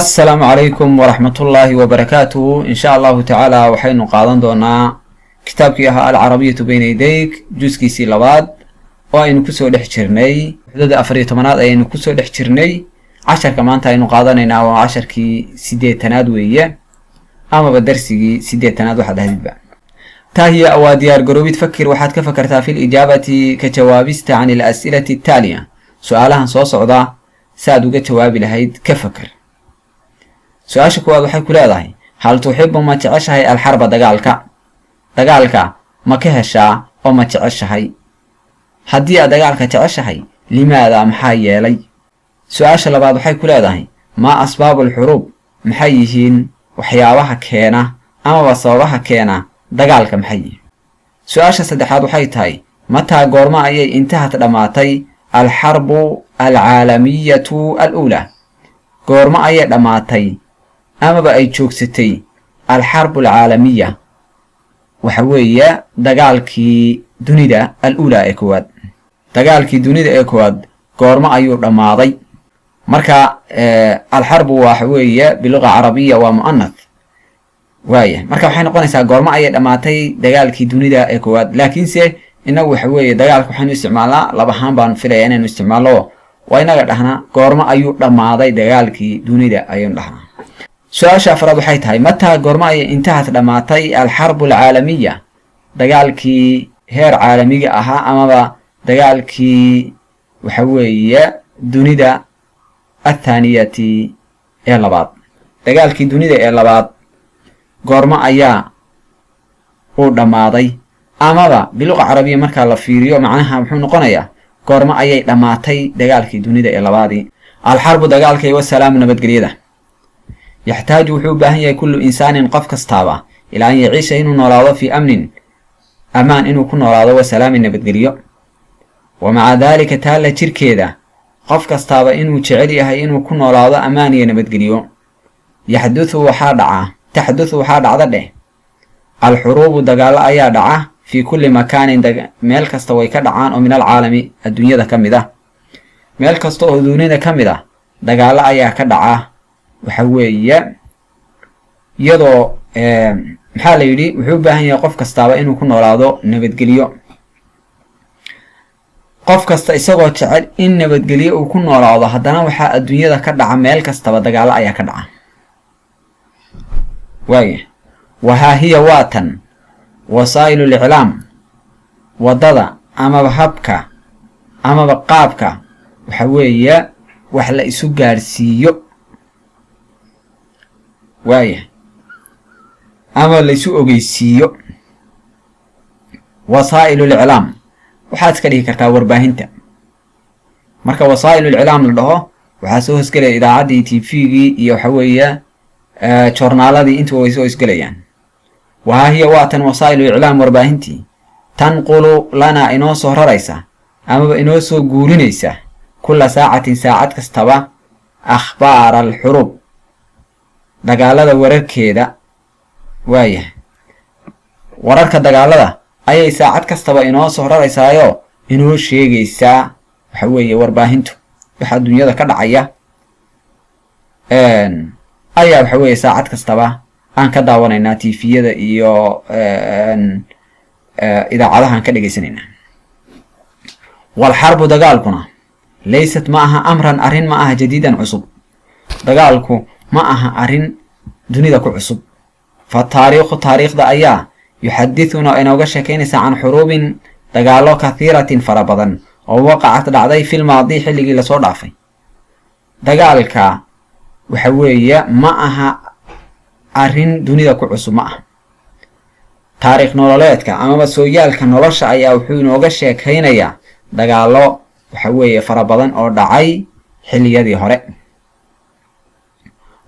السلام عليكم ورحمة الله وبركاته. إن شاء الله تعالى وحين قادن دونا كتابك العربية بين يديك جزء سي لباد وأين كسو دحجرني حدود أفريت مناط أين كسو دحجرني 10 كمان تاين قادنينا و10 كي سيدة تنادوية أما بدرسي سيدة تناد واحد هذبا تاهي أواديار قروبي تفكر واحد كفكرتها في الإجابة كجوابست عن الأسئلة التالية سؤالها صوص عضا سادوك جوابي لهيد كفكر. سؤال كواد waxay ku leedahay hal tuxibu ma jeceshahay alxarba dagaalka ma ka heshaa oo ma jeceshahay hadii aad dagaalka jeceshahay limaada maxaa yeelay. su'aasha labaad waxay ku leedahay ma asbaabul xurub maxay yihiin waxyaabaha keena ama sababaha keena dagaalka maxay yihiin. su'aasha saddexaad waxay tahay mata goorma ayay intahat dhamaatay alxarbu alcaalamiyatu alula goorma ayay dhamaatay أما بأي جوكستي الحرب العالمية وحوية دقالكي دونيدا الأولى إكواد دقالكي دونيدا إكواد قورما أيور رماضي مركا الحرب وحوية بلغة عربية ومؤنث وايه مركا وحين قونيسا قورما أيور رماضي دقالكي دونيدا إكواد لكن سي إنه حوية دقالك وحين استعمالا لبحان بان فلايانا نستعمالو وإنه قد قورما أيور رماضي دقالكي دونيدا أيور لحنا. سؤال أفراد waxay tahay متى goorma ay intahat dhamaatay alxarb alcaalamiya dagaalkii heer caalamiga ahaa amaba dagaalkii waxa weeye dunida athaniyati ee labaad dagaalkii dunida ee labaad goorma ayaa uu dhamaaday amaba biluqa carabiya marka la fiiriyo macnaha wuxuu noqonayaa goorma ayay dhamaatay dagaalkii dunida ee labaadii. alxarb dagaalkay wa salaam nabadgeliyada يحتاج وحو باهي كل إنسان قف كستابا إلى أن يعيش إنو نولاضو في أمن أمان إنو كن نولاضو وسلام نبتقليو ومع ذلك تالا تركيدا قف كستابا إنو تعليها إنو كن نولاضو أماني نبتقليو تحدث وحاد ضده الحروب دقال أيا دعا في كل مكان ميل كستوي كدعان ومن العالم الدنيا دا كمدا ميل كستو دوني دا كمدا دقال أيا كدعا وحوية يدو محال يدي وحو باهن يا قف كستابا إنو كن نولاضو نبتقليو قف كستا إساقو تشعر إن نبتقليو وكن نولاضو هدانا وحا الدنيا دا كدعا ميل كستابا دقالا أيا كدعا وايه وها هي واتن وسائل الإعلام ودادا أما بحبكا أما بقابكا وحوية وحلا إسو قارسيو وايه أما ليسو أغيسيو وسائل الإعلام وحاد كليه كرتا ورباهنتا مركا وسائل الإعلام لدهو وحاسوه اسكالي إذا عادي تيفيغي إيو حوية جورنالا دي انتو ويسو اسكاليان. وها هي واتن وسائل الإعلام ورباهنتي تنقل لنا إنو سهر ريسا أما بإنو سو قولينيسا كل ساعة كستبا أخبار الحروب dagaalada wararkeeda waayahay wararka dagaalada ayay saacad kastaba inoo soo raraysaayo inoo sheegaysaa waxa weeye warbaahintu waxa dunyada ka dhacaya ayaa waxa weeye saacad kastaba aan ka daawanaynaa TV-yada iyo idaacadaha ka dhageysanaynaa. wal harbu dagaalkuna leysat maaha amran arin maaha jadiidan cusub dagaalku ما أها أرين دنيا كعصب فالتاريخ ده أيا يحدثنا إن وجش كينس عن حروب دجالو كثيرة فربضا ووقعت دعدي في الماضي حلقي لصور ضعفي دجالك وحوية ما أها أرين دنيا كعصب ما تاريخ نولاتك أما بسويالك نولش أيا وحين وجش كينيا دجالو وحوية فربضا أو دعي حلقي دي هرق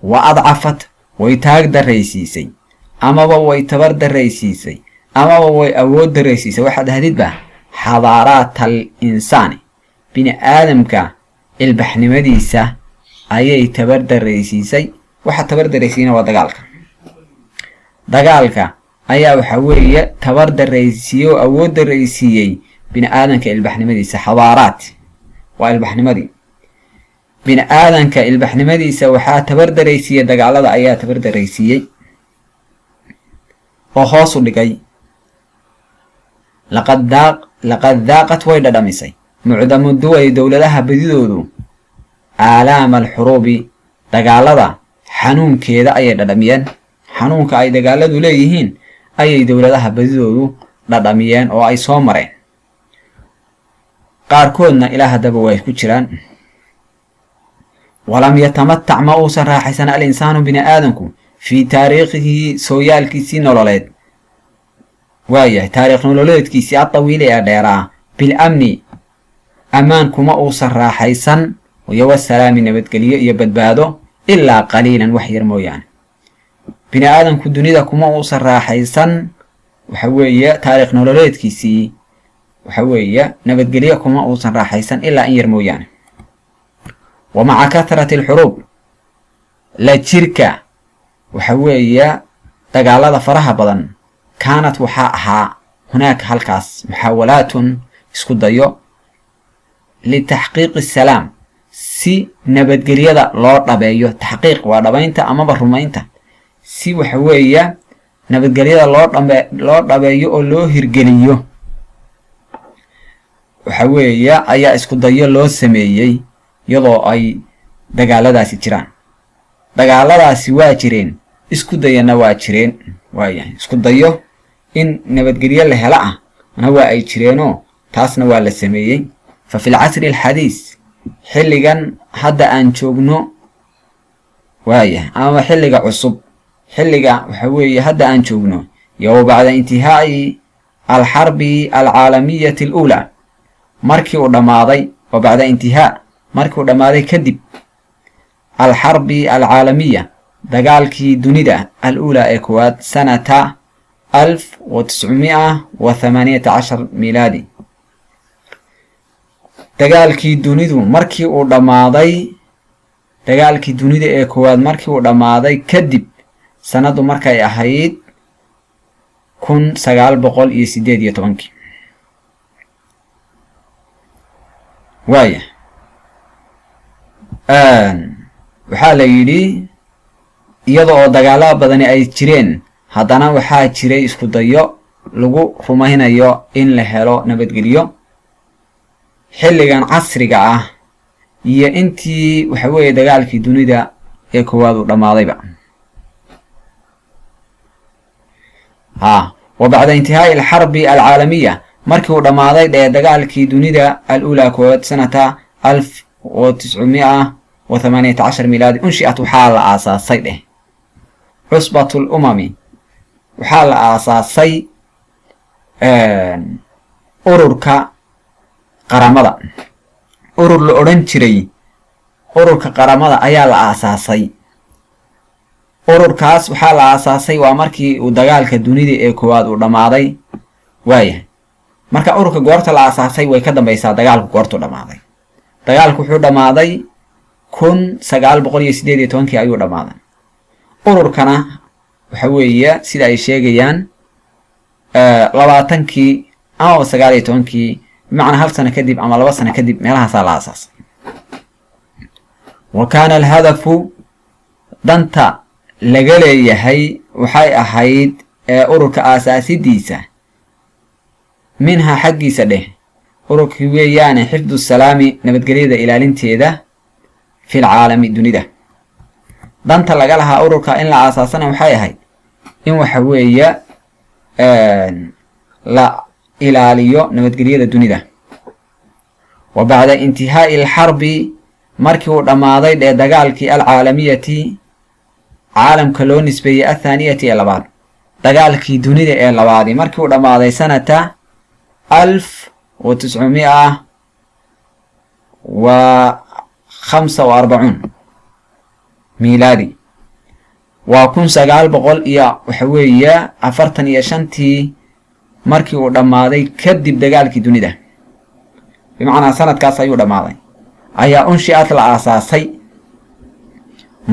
وأضعفت ويتاق دريسيسي أما ويتبر دريسيسي أما ويأود دريسيسي واحد هديد به حضارات الإنسان بين آدمك البحن مديسة أي تبر دريسيسي واحد تبر دريسينا ودقالك دقالك أي وحوية تبر دريسيو أود دريسيي بين آدمك البحن مديسة حضارات والبحن مدي bini aadanka ilbaxnimadiisa waxaa tabardaraysiiyey dagaalada ayaa tabardaraysiiyey oo hoos u dhigay. laqad daaqat way dhadhamisay mucdamu duwali dowladaha badidoodu aalaama alxuruubi dagaalada xanuunkeeda ayay dhadhamiyeen. xanuunka ay dagaaladu leeyihiin ayay dowladaha badidoodu dhadhamiyeen oo ay soo mareen. qaarkoodna ilaa haddaba way ku jiraan. walam yatamatac ma uusan raaxaysan al insaanu bini aadanku fii taariikhihi sooyaalkiisii nololeed waayahay taariikh nololeedkiisii atawiili ee dheeraa bil amni ammaan kuma uusan raaxaysan iyo wasalaami nabadgelyo iyo badbaado ilaa qaliilan wax yar mooyaane. bini aadanku dunida kuma uusan raaxaysan waxa weeye taariikh nololeedkiisii waxa weeye nabadgelyo kuma uusan raaxaysan ilaa in yar mooyaane. wa maca kathrati alxuruub la jirka waxa weeye dagaalada faraha badan kaanat waxaa ahaa hunaaka halkaas muxaawalaatun isku dayo litaxqiiqi asalaam si nabadgelyada loo dhabeeyo. taxqiiq waa dhabaynta amaba rumaynta. si waxa weeye nabadgelyada loo dhabeeyo oo loo hirgeliyo waxa weeye ayaa isku dayo loo sameeyey iyadoo ay dagaaladaasi jiraan. dagaaladaasi waa jireen, isku dayana waa jireen. waayahay isku dayo in nabadgelyo la hela ah na waa ay jireenoo taasna waa la sameeyey. fa fi lcasri alxadiis xilligan hadda aan joogno waayahay ama xilliga cusub xilliga waxa weeye hadda aan joogno iyo bacda intihaa'i alxarbi alcaalamiyati aluulaa markii uu dhammaaday wa bacda intihaa markii uu dhammaaday kadib alxarbi alcaalamiya dagaalkii dunida aluulaa ee koowaad sanata 1918 miilaadi. dagaalkii dunidu markii uu dhammaaday dagaalkii dunida ee koowaad markii uu dhammaaday kadib sanadu markay ahayd 1918 waaya waxaa la yidhi iyada oo dagaalada badani ay jireen haddana waxaa jiray isku dayo lagu rumaynayo in la helo nabadgelyo xilligan casriga ah iyo intii waxa weeye dagaalkii dunida ee koowaad uu dhammaadayba. wa bacda intihaa'i alxarbi alcaalamiya markii uu dhammaaday dhee dagaalkii dunida aluulaa koowaad sanata 1918 miilaadi unshi'at waxaa la aasaasay dheh cusbatul umami waxaa la aasaasay ururka qaramada. urur la odhan jiray ururka qaramada ayaa la aasaasay. ururkaas waxaa la aasaasay waa markii uu dagaalka dunida ee koowaad uu dhammaaday. waayahay marka ururka goorta la aasaasay way ka dambaysaa dagaalku goortuu dhammaaday. dagaalku wuxuu dhammaaday 1918 ayuu dhammaaday. ururkana waxa weeye sida ay sheegayaan 20kii ama 19kii bimacnaa hal sano kadib ama 2 sano kadib meelahaasaa la aasaasay. wa kaana alhadafu danta laga leeyahay waxay ahayd ururka aasaasidiisa minha xaggiisa dheh ururkii weeyaane xifdu salaami nabadgelyada ilaalinteeda fil caalami dunida. danta laga lahaa ururka in la aasaasana waxay ahayd in waxa weeye la ilaaliyo nabadgelyada dunida. wa bacda intihaa'i alxarbi markii uu dhammaaday dhee dagaalkii alcaalamiyati caalamka loo nisbeeyey athaaniyati ee labaad dagaalkii dunida ee labaadi markii uu dhammaaday sanata 1945 miilaadi. waa 1945 markii uu dhammaaday kadib dagaalkii dunida bimacnaa sanadkaas ayuu dhammaaday ayaa unshi'ad la aasaasay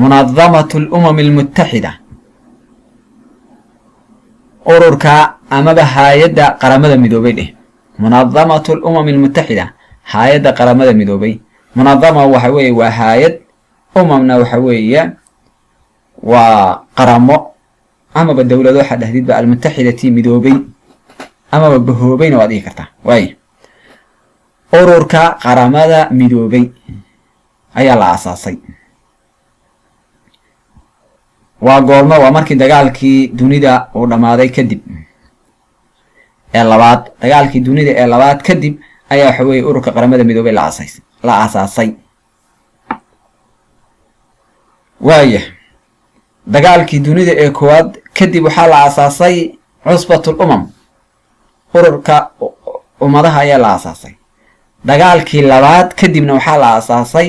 munadamatu alumami almuttaxida ururka amaba haayadda qaramada midoobay dheh munadamatu alumami almuttaxida haayadda qaramada midoobay منظمة وحوي وهايد أممنا وحوي وقرمو أما بالدولة ذو حد هديد بقى المتحدة مدوبي أما بهوبين وادي كرتا واي أوروركا قرمدا مدوبي أي الله أساسي وقولما ومركي دقالكي دونيدا ودمادي كدب اللبات دقالكي دونيدا اللبات كدب أي حوي أوروركا قرمدا مدوبي لا أساسي واي dagaalkii dunida ee koowaad kadib waxaa la aasaasay cusbatul umam ururka ummadaha ayaa la aasaasay dagaalkii labaad kadibna waxaa la aasaasay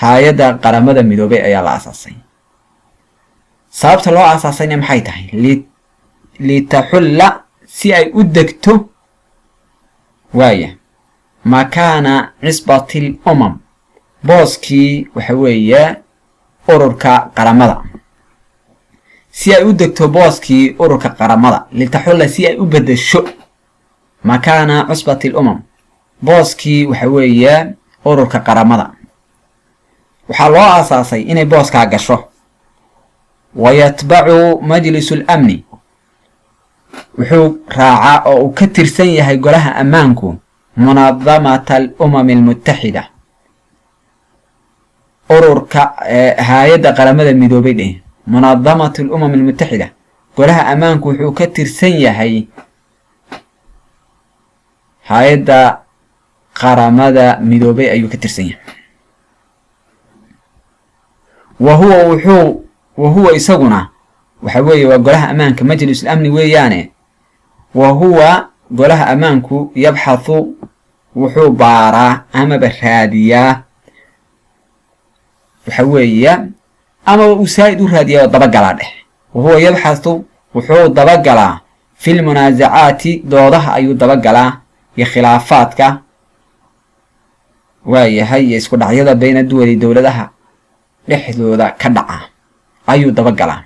hay'adda qaramada midoobay ayaa la aasaasay sababta loo aasaasayna maxay tahay litaxulla si ay u degto waaya makaana cusbatil umam booskii waxa weeye ururka qaramada si ay u degto booskii ururka qaramada litaxulla si ay u bedesho makaana cusbatil umam booskii waxa weeye ururka qaramada waxaa loo aasaasay inay booskaa gasho wayatbacu majlisul amni wuxuu raacaa oo uu ka tirsan yahay golaha ammaanku munadamata al-umami almuttaxida ururka hay'adda qaramada midoobay dheh munadamatu al-umam almuttaxida golaha ammaanku wuxuu ka tirsan yahay hay'adda qaramada midoobay ayuu ka tirsan yahay wahuwa isaguna waxa weeye waa golaha ammaanka majlis al-amni weeyaane wahuwa golaha ammaanku yabxathu wuxuu baaraa amaba raadiyaa waxa weeye ama uu saa'id u raadiyaa dabagalaa dheh wahuwa yabxathu wuxuu dabagalaa fil munaazacaati doodaha ayuu dabagalaa iyo khilaafaadka waayahay iyo isku dhacyada bayna duwali dowladaha dhexdooda ka dhaca ayuu dabagalaa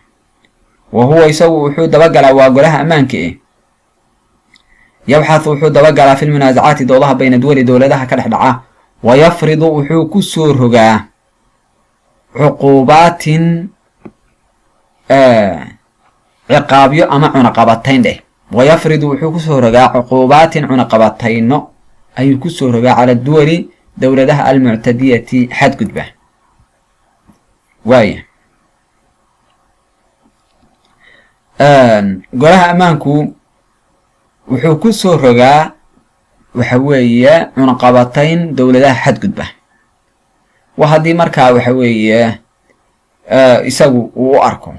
wahuwa isagu wuxuu dabagalaa waa golaha ammaanka yabxathu wuxuu dabagalaa fil munaazacaati doodaha bayna duwali dowladaha ka dhex dhaca wayafridu wuxuu ku soo rogaa cuquubaatin ciqaabyo ama cunaqabatayn dheh wayafridu wuxuu kusoo rogaa cuquubaatin cunaqabatayno ayuu kusoo rogaa cala duwali dowladaha almuctadiyati xadgudba waaya golaha ammaanku wuxuu kusoo rogaa waxa weeye cunaqabatayn dowladaha xadgudba wa haddii markaa waxa weeye isagu uu u arko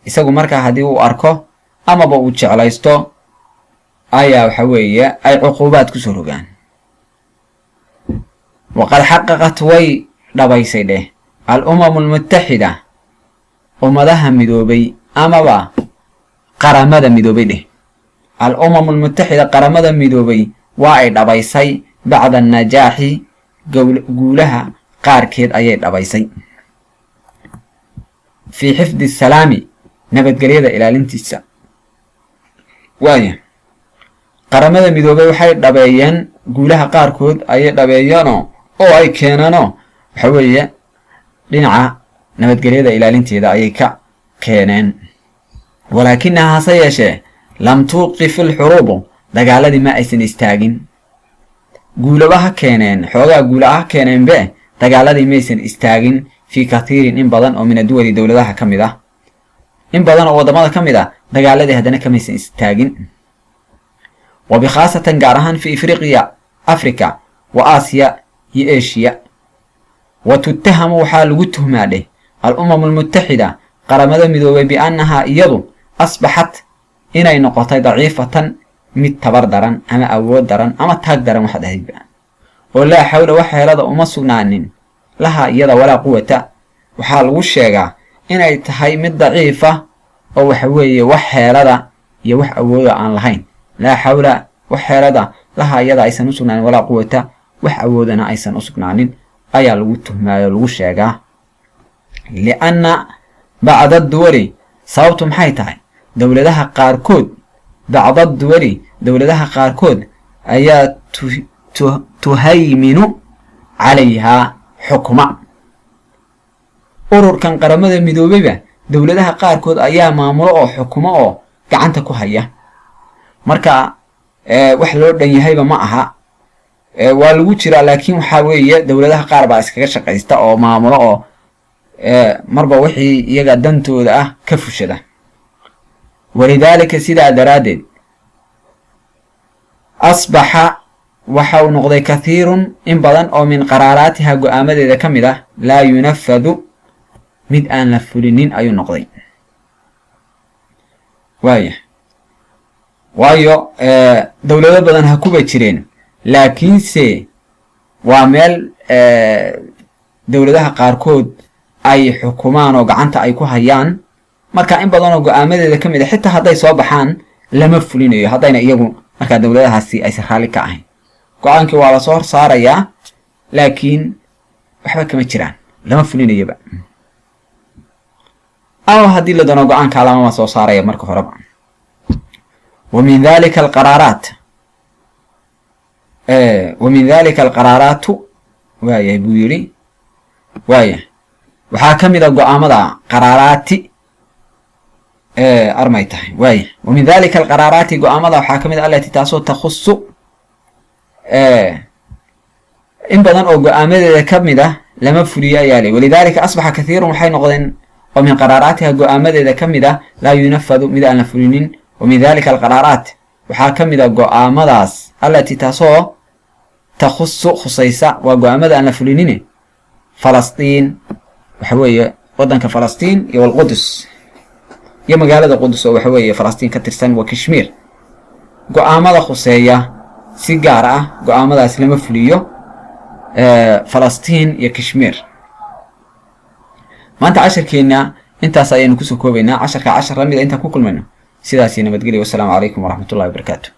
isagu markaa haddii uu arko amaba uu jeclaysto ayaa waxa weeye ay cuquubaad kusoo rogaan waqad xaqaqat way dhabaysay dheh al-umamu almuttaxida ummadaha midoobay amaba qaramada midoobay dheh al-umamu almuttaxida qaramada midoobay waa ay dhabaysay bacda annajaaxi guulaha qaarkeed ayay dhabaysay fii xifdi salaami nabadgelyada ilaalintiisa waaya qaramada midoobay waxay dhabeeyeen guulaha qaarkood ayay dhabeeyeenoo oo ay keeneenoo waxa weeye dhinaca nabadgelyada ilaalinteeda ayay ka keeneen walaakinaha hase yeeshee lam tuuqif ilxuruubu dagaaladii ma aysan istaagin guulaba ha keeneen xoogaa guula ha keeneenbe dagaaladii maysan istaagin fii kathiirin in badan oo min aduwali dowladaha ka mid ah in badan oo waddamada ka mid ah dagaaladii haddana kamaysan istaagin wa bikhaasatan gaar ahaan fi ifriqiya africa wa aasiya iyo eshiya wa tuttahamu waxaa lagu tuhmaa dheh al-umamu almuttaxida qaramada midoobay biannahaa iyadu asbaxat inay noqotay daciifatan mid tabar daran ama awood daran ama taag daran waxaad ahaydba oo laa xawla wax heelada uma sugnaanin laha iyada walaa quwata waxaa lagu sheegaa inay tahay mid daciifa oo waxa weeye wax heelada iyo wax awooda aan lahayn laa xawla wax heelada laha iyada aysan u sugnaanin walaa quwata wax awoodana aysan u sugnaanin ayaa lagu tuhmaayo lagu sheegaa lianna bacda duwali sababtu maxay tahay dowladaha qaarkood bacda duwali dowladaha qaarkood ayaa tuhayminu calayhaa xukma. ururkan qaramada midoobeyba dowladaha qaarkood ayaa maamulo oo xukumo oo gacanta ku haya. marka wax loo dhan yahayba ma aha, waa lagu jiraa, laakiin waxaa weeye dowladaha qaar baa iskaga shaqaysta oo maamulo oo marba wixii iyaga dantooda ah ka fushada. walidaalika sidaa daraaddeed asbaxa waxa uu noqday kathiirun in badan oo min qaraaraatiha go-aamadeeda ka mid ah laa yunafadu mid aan la fulinin ayuu noqday. waayo dowlado badan ha kuba jireen, laakiinse waa meel dowladaha qaarkood ay xukumaan oo gacanta ay ku hayaan. marka in badan oo go-aamadeeda ka mid a xitaa hadday soo baxaan lama fulinayo haddayna iyagu markaa dowladahaasi aysan raalli ka ahayn. go-aankii waa lasoo hor saarayaa, laakiin waxba kama jiraan, lama fulinayoba. ama haddii la doono go-aanka lamama soo saaraya marka horeba. ومن ذلك القرارات وايه بويري وايه waxaa ka mid a go-aamada qaraaraati armay tahay waaye. ومن ذلك القرارات go-aamada waxaa ka mid a alati taasoo takhusu in badan oo go-aamadeeda ka mid ah lama fuliyo ayaa leh. ولذلك أصبح كثير waxay noqdeen oo min qaraaraatiha go-aamadeeda ka mid ah laa yunafadu mid aan la fulinin. ومن ذلك القرارات waxaa ka mid a go-aamadaas alati taasoo takhusu khusaysa waa go-aamada aan la fulinine falastiin, waxa weeye wadanka falastiin iyo walqudus iyo magaalada qudus oo waxa weeye falastiin ka tirsan waa kashmiir. go-aamada khuseeya si gaar ah go-aamadaas lama fuliyo falastiin iyo kashmiir. maanta casharkeena intaas ayaynu kusoo koobaynaa. casharka cashar lamid a intaan ku kulmayno sidaasi nabadgelyo. wassalaamu calaykum waraxmatullahi wabarakaatu.